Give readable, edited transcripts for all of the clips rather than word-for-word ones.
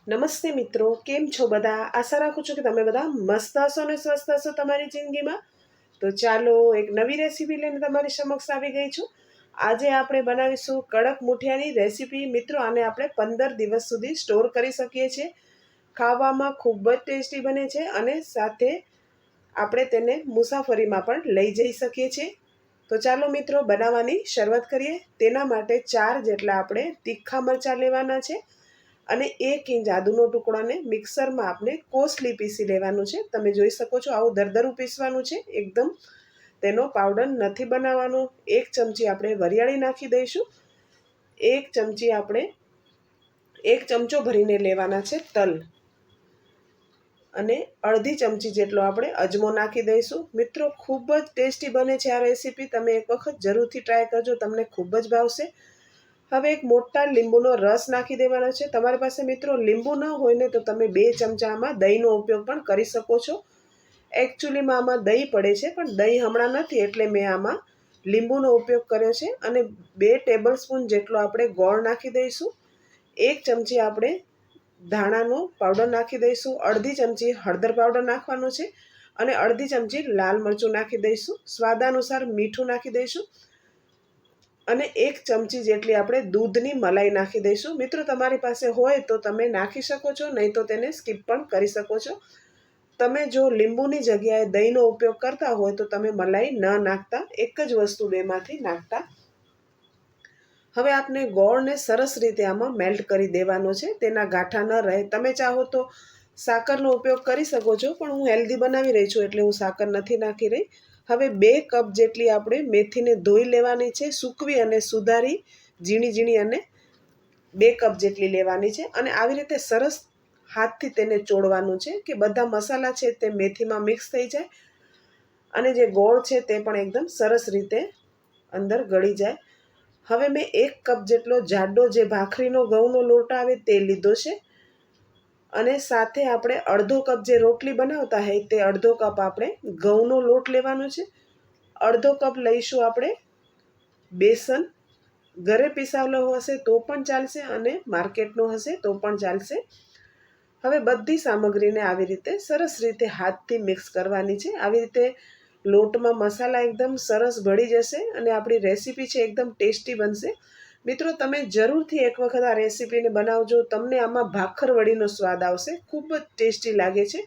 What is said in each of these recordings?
નમસ્તે મિત્રો, કેમ છો બધા? આશા રાખું છું કે તમે બધા મસ્ત હશો ને સ્વસ્થ હશો તમારી જિંદગીમાં. તો ચાલો એક નવી રેસીપી લઈને તમારી સમક્ષ આવી ગઈ છું. આજે આપણે બનાવીશું કડક મુઠિયાની રેસીપી. મિત્રો, આને આપણે 15 દિવસ સુધી સ્ટોર કરી શકીએ છીએ. ખાવામાં ખૂબ જ ટેસ્ટી બને છે અને સાથે આપણે તેને મુસાફરીમાં પણ લઈ જઈ શકીએ છીએ. તો ચાલો મિત્રો બનાવવાની શરૂઆત કરીએ. તેના માટે 4 જેટલા આપણે તીખા મરચાં લેવાના છે અને 1 ઇંચ આદુનો ટુકડોને મિક્સરમાં આપણે કોસલી પીસી લેવાનું છે. તમે જોઈ શકો છો આવું દરદરું પીસવાનું છે, એકદમ તેનો પાવડર નથી બનાવવાનો. 1 ચમચી આપણે વરિયાળી નાખી દઈશું. 1 ચમચો ભરીને લેવાના છે તલ અને અડધી ચમચી જેટલો આપણે અજમો નાખી દઈશું. મિત્રો, ખૂબ જ ટેસ્ટી બને છે આ રેસીપી. તમે એક વખત જરૂરથી ટ્રાય કરજો, તમને ખૂબ જ ભાવશે. હવે એક મોટા લીંબુનો રસ નાખી દેવાનો છે. તમારી પાસે મિત્રો લીંબુ ન હોય ને તો તમે 2 ચમચામાં દહીંનો ઉપયોગ પણ કરી શકો છો. એકચ્યુઅલીમાં આમાં દહીં પડે છે, પણ દહીં હમણાં નથી એટલે મેં આમાં લીંબુનો ઉપયોગ કર્યો છે. અને 2 ટેબલ સ્પૂન જેટલો આપણે ગોળ નાખી દઈશું. 1 ચમચી આપણે ધાણાનો પાવડર નાખી દઈશું. અડધી ચમચી હળદર પાવડર નાખવાનો છે અને અડધી ચમચી લાલ મરચું નાખી દઈશું. સ્વાદ અનુસાર મીઠું નાખી દઈશું અને 1 ચમચી જેટલી આપણે દૂધની મલાઈ નાખી દઈશું. મિત્રો, તમારી પાસે હોય તો તમે નાખી શકો છો, નહીં તો તેને સ્કીપ પણ કરી શકો છો. તમે જો લીંબુની જગ્યાએ દહીંનો ઉપયોગ કરતા હોય તો તમે મલાઈ ન નાખતા, એક જ વસ્તુ બેમાંથી નાખતા. હવે આપણે ગોળને સરસ રીતે આમાં મેલ્ટ કરી દેવાનો છે, તેના ગાંઠા ન રહે. તમે ચાહો તો સાકરનો ઉપયોગ કરી શકો છો, પણ હું હેલ્ધી બનાવી રહી છું એટલે હું સાકર નથી નાખી રહી. હવે 2 કપ જેટલી આપણે મેથીને ધોઈ લેવાની છે, સૂકવી અને સુધારી ઝીણી ઝીણી, અને 2 કપ જેટલી લેવાની છે. અને આવી રીતે સરસ હાથથી તેને ચોળવાનું છે કે બધા મસાલા છે તે મેથીમાં મિક્સ થઈ જાય અને જે ગોળ છે તે પણ એકદમ સરસ રીતે અંદર ગળી જાય. હવે મેં 1 કપ જેટલો જાડો જે ભાખરીનો ઘઉંનો લોટ આવે તે લીધો છે અને સાથે આપણે અડધો કપ જે રોટલી બનાવતા હોય તે અડધો કપ આપણે ઘઉંનો લોટ લેવાનો છે. અડધો કપ લઈશું આપણે બેસન. ઘરે પીસાવેલો હશે તો પણ ચાલશે અને માર્કેટનો હશે તો પણ ચાલશે. હવે બધી સામગ્રીને આવી રીતે સરસ રીતે હાથથી મિક્સ કરવાની છે. આવી રીતે લોટમાં મસાલા એકદમ સરસ ભળી જશે અને આપણી રેસીપી છે એકદમ ટેસ્ટી બનશે. મિત્રો, તમે જરૂરથી એક વખત આ રેસીપીને બનાવજો. તમને આમાં ભાખરવડીનો સ્વાદ આવશે, ખૂબ જ ટેસ્ટી લાગે છે.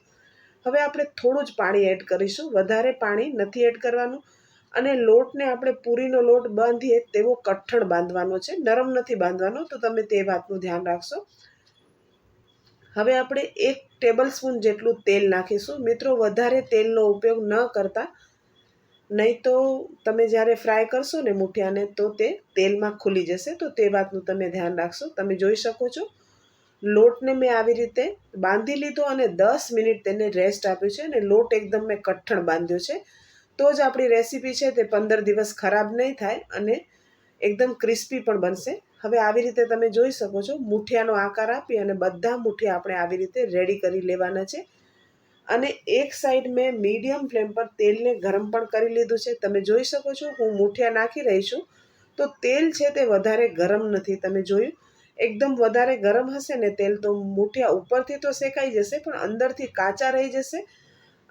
હવે આપણે થોડું જ પાણી એડ કરીશું, વધારે પાણી નથી એડ કરવાનું. અને લોટને આપણે પૂરીનો લોટ બાંધીએ તેવો કઠણ બાંધવાનો છે, નરમ નથી બાંધવાનો. તો તમે તે વાતનું ધ્યાન રાખશો. હવે આપણે 1 ટેબલ સ્પૂન જેટલું તેલ નાખીશું. મિત્રો, વધારે તેલનો ઉપયોગ ન કરતા, નહીં તો તમે જ્યારે ફ્રાય કરશો ને મુઠિયાને તો તે તેલમાં ખુલી જશે. તો તે વાતનું તમે ધ્યાન રાખશો. તમે જોઈ શકો છો લોટને મેં આવી રીતે બાંધી લીધો અને 10 મિનિટ તેને રેસ્ટ આપ્યું છે અને લોટ એકદમ મેં કઠણ બાંધ્યો છે. તો જ આપણી રેસીપી છે તે 15 દિવસ ખરાબ નહીં થાય અને એકદમ ક્રિસ્પી પણ બનશે. હવે આવી રીતે તમે જોઈ શકો છો મુઠિયાનો આકાર આપી અને બધા મુઠિયા આપણે આવી રીતે રેડી કરી લેવાના છે. અને એક સાઈડ મેં મીડિયમ ફ્લેમ પર તેલને ગરમ પણ કરી લીધું છે. તમે જોઈ શકો છો હું મુઠિયા નાખી રહી છું તો તેલ છે તે વધારે ગરમ નથી. તમે જોયું, એકદમ વધારે ગરમ હશે ને તેલ તો મુઠિયા ઉપરથી તો શેકાઈ જશે પણ અંદરથી કાચા રહી જશે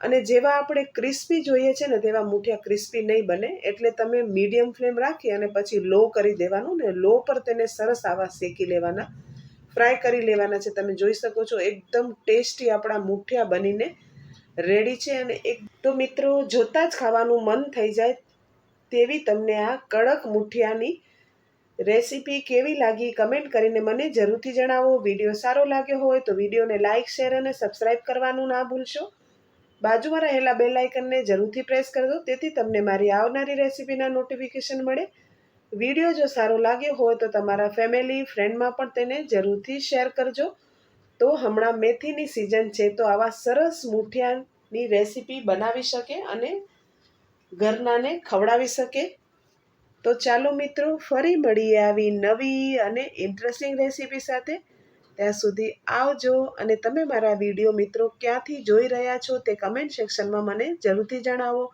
અને જેવા આપણે ક્રિસ્પી જોઈએ છે ને તેવા મુઠિયા ક્રિસ્પી નહીં બને. એટલે તમે મીડિયમ ફ્લેમ રાખી અને પછી લો કરી દેવાનું ને લો પર તેને સરસ આવા શેકી લેવાના, ફ્રાય કરી લેવાના છે. તમે જોઈ શકો છો એકદમ ટેસ્ટી આપણા મુઠિયા બનીને રેડી છે. અને એક તો મિત્રો, જોતાં જ ખાવાનું મન થઈ જાય તેવી તમને આ કડક મુઠિયાની રેસીપી કેવી લાગી કમેન્ટ કરીને મને જરૂરથી જણાવો. વિડીયો સારો લાગ્યો હોય તો વિડીયોને લાઇક, શેર અને સબસ્ક્રાઈબ કરવાનું ના ભૂલશો. બાજુમાં રહેલા બેલ આઇકનને જરૂરથી પ્રેસ કરજો, તેથી તમને મારી આવનારી રેસીપીના નોટિફિકેશન મળે. વિડીયો જો સારો લાગ્યો હોય તો તમારા ફેમિલી ફ્રેન્ડમાં પણ તેને જરૂરથી શેર કરજો. તો હમણાં મેથીની સિઝન છે તો આવા સરસ મુઠિયાની રેસીપી બનાવી શકે અને ઘરનાને ખવડાવી શકે. તો ચાલો મિત્રો, ફરી મળીએ આવી નવી અને ઇન્ટરેસ્ટિંગ રેસીપી સાથે. ત્યાં સુધી આવજો. અને તમે મારા વિડીયો મિત્રો ક્યાંથી જોઈ રહ્યા છો તે કમેન્ટ સેક્શનમાં મને જરૂરથી જણાવો.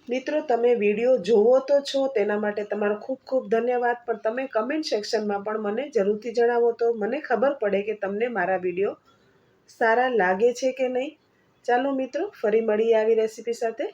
મિત્રો તમે વિડીયો જોવો તો છો તેના માટે તમારો ખૂબ ખૂબ ધન્યવાદ, પણ તમે કમેન્ટ સેક્શનમાં પણ મને જરૂરથી જણાવો તો મને ખબર પડે કે તમને મારા વિડીયો સારા લાગે છે કે નહીં. ચાલો મિત્રો, ફરી મળીએ આવી રેસીપી સાથે.